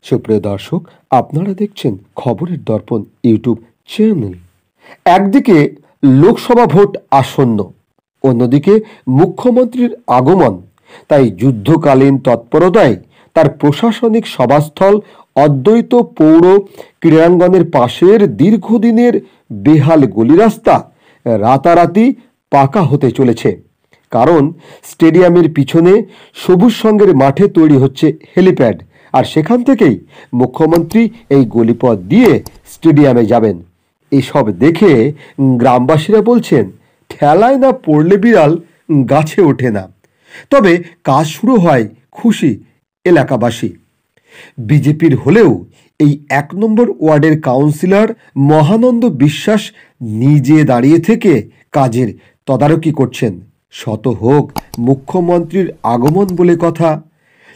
সুপ্রিয় দর্শক, আপনারা দেখছেন খবরের দর্পণ ইউটিউব চ্যানেল। একদিকে লোকসভা ভোট আসন্ন, অন্যদিকে মুখ্যমন্ত্রীর আগমন। তাই যুদ্ধকালীন তৎপরতায় তার প্রশাসনিক সভাস্থল অদ্বৈত পৌর ক্রীড়াঙ্গনের পাশের দীর্ঘদিনের বেহাল গলি রাস্তা রাতারাতি পাকা হতে চলেছে। কারণ স্টেডিয়ামের পিছনে সবুজ সঙ্গের মাঠে তৈরি হচ্ছে হেলিপ্যাড, আর সেখান থেকেই মুখ্যমন্ত্রী এই গলিপথ দিয়ে স্টেডিয়ামে যাবেন। এসব দেখে গ্রামবাসীরা বলছেন, ঠেলায় না পড়লে বিড়াল গাছে ওঠে না। তবে কাজ শুরু হয় খুশি এলাকাবাসী। বিজেপির হলেও এই ১ নম্বর ওয়ার্ডের কাউন্সিলর মহানন্দ বিশ্বাস নিজে দাঁড়িয়ে থেকে কাজের তদারকি করছেন। শত হোক মুখ্যমন্ত্রীর আগমন বলে কথা।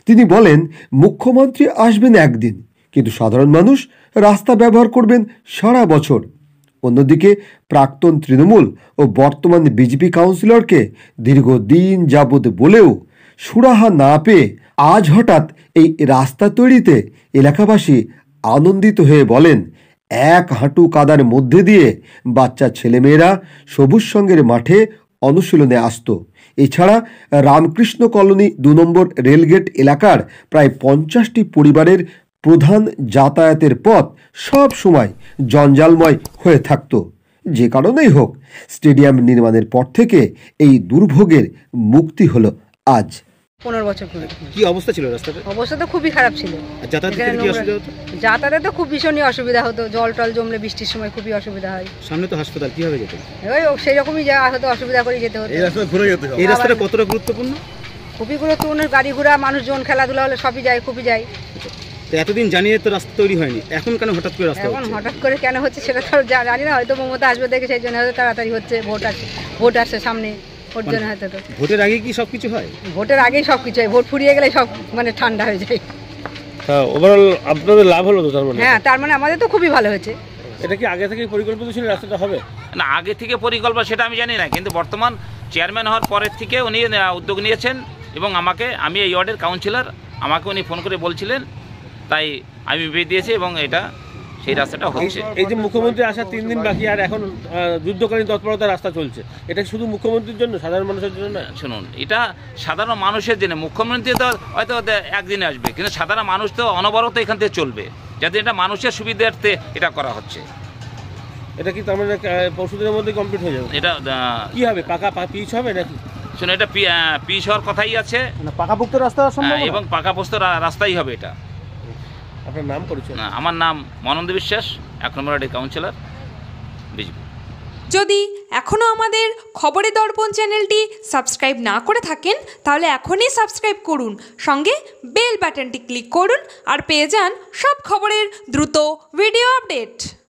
তিনি বলেন, মুখ্যমন্ত্রী আসবেন একদিন, কিন্তু সাধারণ মানুষ রাস্তা ব্যবহার করবেন সারা বছর। অন্যদিকে প্রাক্তন তৃণমূল ও বর্তমান বিজেপি কাউন্সিলরকে দীর্ঘদিন যাবৎ বলেও সুরাহা না পেয়ে আজ হঠাৎ এই রাস্তা তৈরিতে এলাকাবাসী আনন্দিত হয়ে বলেন, এক হাঁটু কাদার মধ্যে দিয়ে বাচ্চা ছেলেমেয়েরা সবুজ সঙ্গের মাঠে অনুশীলনে আসত। এছাড়া রামকৃষ্ণ কলোনি ২ নম্বর রেলগেট এলাকার প্রায় ৫০টি পরিবারের প্রধান যাতায়াতের পথ সব সময় জঞ্জালময় হয়ে থাকত। যে কারণেই হোক, স্টেডিয়াম নির্মাণের পর থেকে এই দুর্ভোগের মুক্তি হলো আজ। 15 বছর ধরে। কি অবস্থা ছিল রাস্তাটা? অবস্থা তো খুবই খারাপ ছিল। যাতায়াতের কি অসুবিধা হতো? যাতায়াতে তো খুব ভীষণই অসুবিধা হতো, জল টল জমলে বৃষ্টির সময় খুবই অসুবিধা হয়। সামনে তো হাসপাতাল, কিভাবে যেত? ওই সেই রকমই যা হতো, অসুবিধা করে যেতে হতো। এই রাস্তা ঘুরে যেতে হবে। এই রাস্তাটা কতটা গুরুত্বপূর্ণ? খুবই গুরুত্বপূর্ণ, গাড়ি ঘোড়া মানুষজন খেলাধুলা হলে সবই যায়, খুবই যায়। তো এতদিন জানিয়ে তো রাস্তা তৈরি হয়নি, এখন কেন হঠাৎ করে রাস্তা এখন হঠাৎ করে কেন হচ্ছে সেটা তো জানি না, হয়তো মমতা আসবে দেখে সেই জন্য হয়তো তাড়াতাড়ি হচ্ছে। ভোট আসছে সামনে, ওর জন্য হয়তো। ভোটের আগে কি সবকিছু হয়? ভোটের আগেই সব কিছু হয়, ভোট ফুরিয়ে গেলে সব মানে ঠান্ডা হয়ে যায়। হ্যাঁ, ওভারঅল আপনাদের লাভ হলো তো তার মানে? হ্যাঁ, তার মানে আমাদের তো খুবই ভালো হয়েছে। এটা কি আগে থেকে পরিকল্পিত ছিল রাস্তাটা হবে? না, আগে থেকে পরিকল্পনা সেটা আমি জানি না, কিন্তু বর্তমান চেয়ারম্যান হওয়ার পরের থেকে উনি উদ্যোগ নিয়েছেন এবং আমি এই ওয়ার্ডের কাউন্সিলর, আমাকে উনি ফোন করে বলছিলেন, তাই আমি বিয়ে দিয়েছি এবং এটা সেই রাস্তাটা হচ্ছে। এই যে মুখ্যমন্ত্রী আসার 3 দিন বাকি আর এখন যুদ্ধকালীন তৎপরতা রাস্তা চলছে, এটা শুধু মুখ্যমন্ত্রীর জন্য, সাধারণ মানুষের জন্য না? শুনুন, এটা সাধারণ মানুষের জন্য। মুখ্যমন্ত্রী তো হয়তো একদিনে আসবে, কিন্তু সাধারণ মানুষ তো অনবরত এখান থেকে চলবে, যাতে এটা মানুষের সুবিধার্থে এটা করা হচ্ছে। এটা কি তার মানে পরশুদিনের মধ্যে কমপ্লিট হয়ে যাবে? এটা কি হবে, পাকা পিচ হবে নাকি? শুনুন, এটা পিচ হওয়ার কথাই আছে, পাকাপোক্ত রাস্তা এবং পাকাপোক্ত রাস্তাই হবে এটা। আপনার নাম পরিচয়? আমার নাম মহানন্দ বিশ্বাস, 1 নম্বর ওয়ার্ডের কাউন্সিলর, বিজেপি। যদি এখনও আমাদের খবরের দর্পণ চ্যানেলটি সাবস্ক্রাইব না করে থাকেন, তাহলে এখনই সাবস্ক্রাইব করুন, সঙ্গে বেল বাটনটি ক্লিক করুন আর পেয়ে যান সব খবরের দ্রুত ভিডিও আপডেট।